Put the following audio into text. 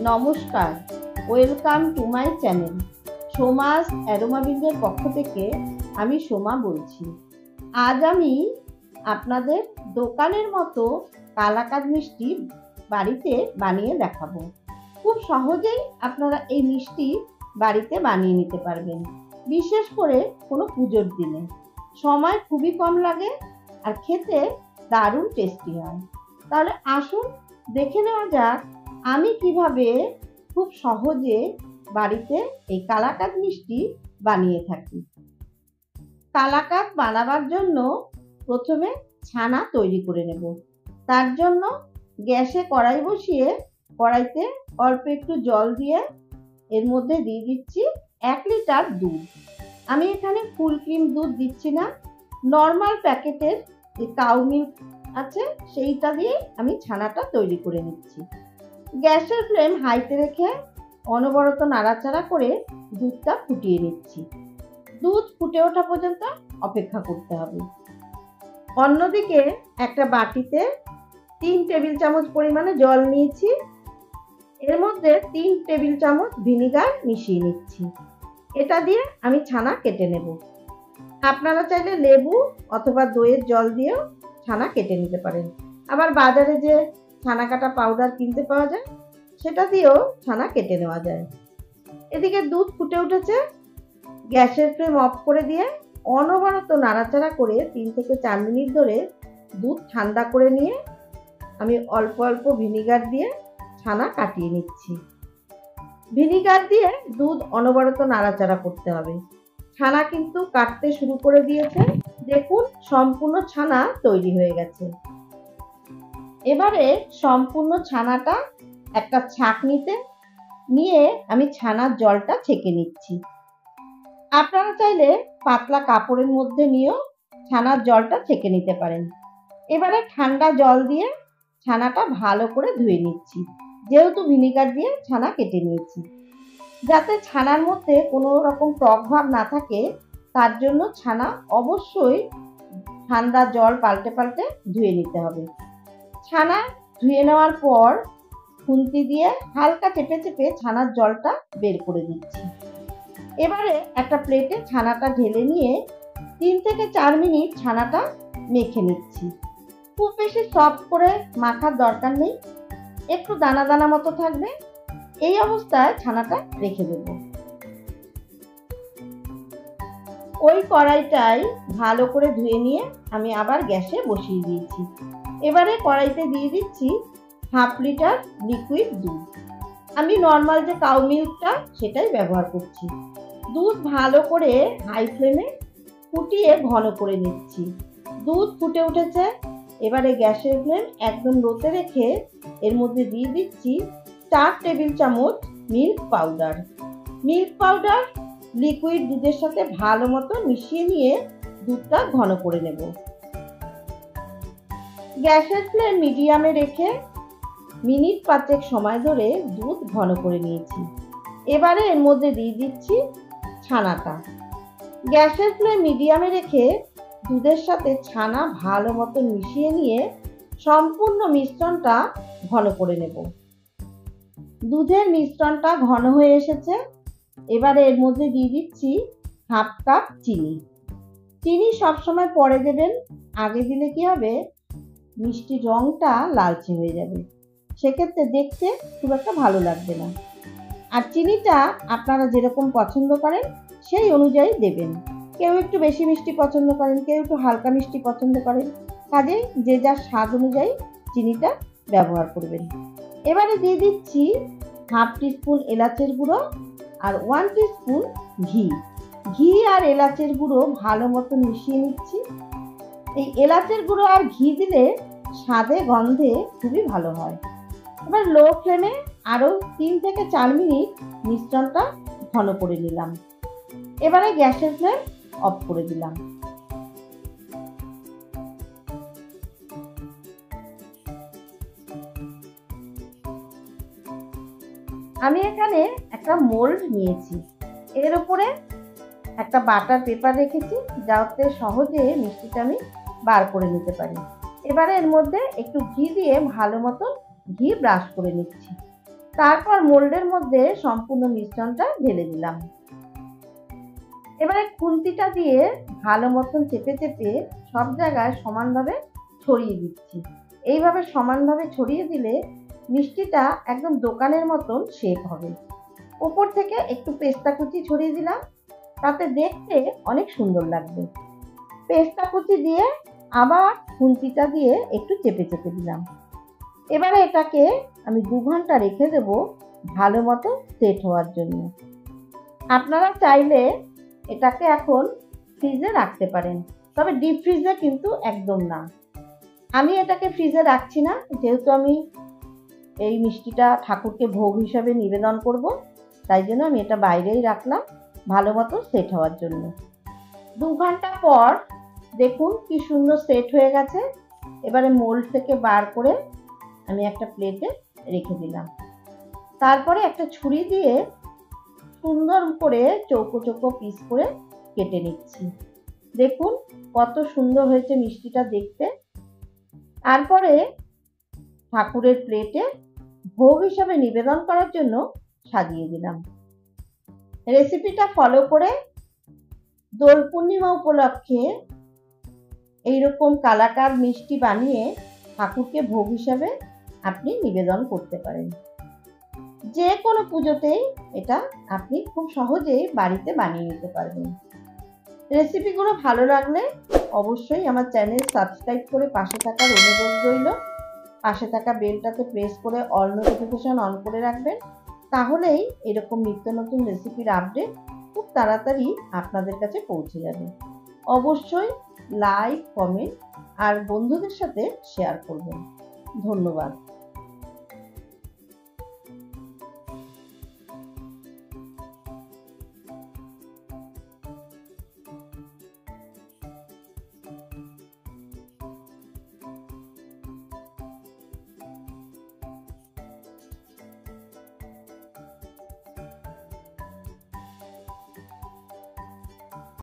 নমস্কার, welcome to my channel. সোমাস অ্যারোমাবিন্দের পক্ষ থেকে আমি সোমা বলছি। আজ আমি আপনাদের দোকানের মতো কালাকাঁদ মিষ্টি বাড়িতে বানিয়ে দেখাবো। খুব সহজেই আপনারা এই মিষ্টি বাড়িতে বানিয়ে নিতে পারবেন, বিশেষ করে কোনো পুজোর দিনে। সময় খুবই কম লাগে আর খেতে দারুণ টেস্টি হয়। তাহলে আসুন দেখে নেওয়া যাক আমি কিভাবে খুব সহজে বাড়িতে এই কালাকাঁদ মিষ্টি বানিয়ে থাকি। কালাকাঁদ বানাবার জন্য প্রথমে ছানা তৈরি করে নেব। তার জন্য গ্যাসে কড়াই বসিয়ে কড়াইতে অল্প একটু জল দিয়ে এর মধ্যে দিয়ে দিচ্ছি 1 লিটার দুধ। আমি এখানে ফুল ক্রিম দুধ দিচ্ছি না, নর্মাল প্যাকেটের যে কাউ মিল্ক আছে সেইটা দিয়ে আমি ছানাটা তৈরি করে নিচ্ছি। গ্যাসের ফ্লেম হাইতে রেখে অনবরত নাড়াচাড়া করে দুধটা ফুটিয়ে নিচ্ছি। দুধ ফুটে ওঠা পর্যন্ত অপেক্ষা করতে হবে। অন্যদিকে একটা বাটিতে 3 টেবিল চামচ পরিমাণে জল নিয়েছি, এর মধ্যে 3 টেবিল চামচ ভিনিগার মিশিয়ে নিচ্ছি। এটা দিয়ে আমি ছানা কেটে নেব। আপনারা চাইলে লেবু অথবা দইয়ের জল দিয়েও ছানা কেটে নিতে পারেন। আবার বাজারে যে ছানা কাটা পাউডার কিনতে পাওয়া যায় সেটা দিয়েও ছানা কেটে নেওয়া যায়। এদিকে দুধ ফুটে উঠেছে, গ্যাসের ফ্লেম অফ করে দিয়ে অনবরত নাড়াচাড়া করে 3 থেকে 4 মিনিট ধরে দুধ ঠান্ডা করে নিয়ে আমি অল্প অল্প ভিনিগার দিয়ে ছানা কাটিয়ে নিচ্ছি। ভিনিগার দিয়ে দুধ অনবরত নাড়াচাড়া করতে হবে। ছানা কিন্তু কাটতে শুরু করে দিয়েছে, দেখুন সম্পূর্ণ ছানা তৈরি হয়ে গেছে। এবারে সম্পূর্ণ ছানাটা একটা ছাঁকনিতে নিয়ে আমি ছানার জলটা ছেঁকে নিচ্ছি। আপনারা চাইলে পাতলা কাপড়ের মধ্যে নিয়েও ছানার জলটা ছেঁকে নিতে পারেন। এবারে ঠান্ডা জল দিয়ে ছানাটা ভালো করে ধুয়ে নিচ্ছি, যেহেতু ভিনিগার দিয়ে ছানা কেটে নিয়েছি। যাতে ছানার মধ্যে কোনো রকম টক ভাব না থাকে তার জন্য ছানা অবশ্যই ঠান্ডা জল পাল্টে পাল্টে ধুয়ে নিতে হবে। ছানা ধুয়ে নেওয়ার পর খুন্তি দিয়ে হালকা চেপে চেপে ছানার জলটা বের করে দিচ্ছি। এবারে একটা প্লেটে ছানাটা ঢেলে নিয়ে 3 থেকে 4 মিনিট ছানাটা মেখে নিচ্ছি। খুব বেশি সফট করে মাখার দরকার নেই, একটু দানা দানা মতো থাকবে। এই অবস্থায় ছানাটা রেখে দেব। ওই কড়াইটাই ভালো করে ধুয়ে নিয়ে আমি আবার গ্যাসে বসিয়ে দিয়েছি। এবারে কড়াইতে দিয়ে দিচ্ছি 1/2 লিটার লিকুইড দুধ। আমি নর্মাল যে কাউ মিল্কটা সেটাই ব্যবহার করছি। দুধ ভালো করে হাই ফ্লেমে ফুটিয়ে ঘন করে নিচ্ছি। দুধ ফুটে উঠেছে, এবারে গ্যাসের ফ্লেম একদম লোতে রেখে এর মধ্যে দিয়ে দিচ্ছি 4 টেবিল চামচ milk powder. Milk powder liquid দুধের সাথে ভালো মতো মিশিয়ে নিয়ে দুধটা ঘন করে নেব। গ্যাসের ফ্লেম মিডিয়ামে রেখে মিনিট 5 সময় ধরে দুধ ঘন করে নিয়েছি। এবারে এর মধ্যে দিয়ে দিচ্ছি ছানাটা। গ্যাসের ফ্লেম মিডিয়ামে রেখে দুধের সাথে ছানা ভালো মতো মিশিয়ে নিয়ে সম্পূর্ণ মিশ্রণটা ঘন করে নেব। দুধের মিশ্রণটা ঘন হয়ে এসেছে, এবারে এর মধ্যে দিয়ে দিচ্ছি 1/2 কাপ চিনি। চিনি সবসময় পরে দেবেন, আগে দিলে কি হবে মিষ্টির রংটা লালচে হয়ে যাবে, সেক্ষেত্রে দেখতে খুব একটা ভালো লাগবে না। আর চিনিটা আপনারা যেরকম পছন্দ করেন সেই অনুযায়ী দেবেন। কেউ একটু বেশি মিষ্টি পছন্দ করেন, কেউ একটু হালকা মিষ্টি পছন্দ করেন, কাজেই যে যার স্বাদ অনুযায়ী চিনিটা ব্যবহার করবেন। এবারে দিয়ে দিচ্ছি 1/2 টিস্পুন এলাচের গুঁড়ো আর 1 টিস্পুন ঘি। ঘি আর এলাচের গুঁড়ো ভালো মতো মিশিয়ে নিচ্ছি। এই এলাচের গুঁড়ো আর ঘি দিলে স্বাদে গন্ধে খুবই ভালো হয়। এবার লো ফ্লেমে আরও 3 থেকে 4 মিনিট মিশ্রণটা ঘন করে নিলাম। এবারে গ্যাসের ফ্লেম অফ করে দিলাম। আমি এখানে একটা মোল্ড নিয়েছি, এর উপরে একটা বাটার পেপার রেখেছি যাতে সহজে মিষ্টিটা আমি বার করে নিতে পারি। এবারে এর মধ্যে একটু ঘি দিয়ে ভালো মতো ঘি ব্রাশ করে নিচ্ছি। তারপর মোল্ডের মধ্যে সম্পূর্ণ মিশ্রণটা ঢেলে দিলাম। এবারে খুন্তিটা দিয়ে ভালো মতন চেপে চেপে সব জায়গায় সমানভাবে ছড়িয়ে দিচ্ছি। এইভাবে সমানভাবে ছড়িয়ে দিলে মিষ্টিটা একদম দোকানের মতন শেপ হবে। উপর থেকে একটু পেস্তা কুচি ছড়িয়ে দিলাম, তাতে দেখতে অনেক সুন্দর লাগবে। পেস্তা কুচি দিয়ে আবার খুন্তিটা দিয়ে একটু চেপে চেপে দিলাম। এবারে এটাকে আমি 2 ঘন্টা রেখে দেব ভালো মতো সেট হওয়ার জন্য। আপনারা চাইলে এটাকে এখন ফ্রিজে রাখতে পারেন, তবে ডিপ ফ্রিজে কিন্তু একদম না। আমি এটাকে ফ্রিজে রাখছি না, যেহেতু আমি এই মিষ্টিটা ঠাকুরকে ভোগ হিসাবে নিবেদন করব, তাই জন্য আমি এটা বাইরেই রাখলাম ভালো মতো সেট হওয়ার জন্য। 2 ঘন্টা পর দেখুন কি সুন্দর সেট হয়ে গেছে। এবারে মোল্ড থেকে বার করে আমি একটা প্লেটে রেখে দিলাম। তারপরে একটা ছুরি দিয়ে সুন্দর করে চৌকো চৌকো পিস করে কেটে নিচ্ছি। দেখুন কত সুন্দর হয়েছে মিষ্টিটা দেখতে। তারপরে ঠাকুরের প্লেটে ভোগ হিসাবে নিবেদন করার জন্য সাজিয়ে দিলাম। রেসিপিটা ফলো করে দোল পূর্ণিমা উপলক্ষে এইরকম কালাকার মিষ্টি বানিয়ে ঠাকুরকে ভোগ হিসাবে আপনি নিবেদন করতে পারেন। যে কোনো পুজোতেই এটা আপনি খুব সহজেই বাড়িতে বানিয়ে নিতে পারবেন। রেসিপিগুলো ভালো লাগলে অবশ্যই আমার চ্যানেল সাবস্ক্রাইব করে পাশে থাকার অনুরোধ রইল। পাশে থাকা বেলটাতে প্রেস করে অল নোটিফিকেশন অন করে রাখবেন, তাহলেই এরকম নিত্য নতুন রেসিপির আপডেট খুব তাড়াতাড়ি আপনাদের কাছে পৌঁছে যাবে। অবশ্যই লাইক, কমেন্ট আর বন্ধুদের সাথে শেয়ার করবেন। ধন্যবাদ।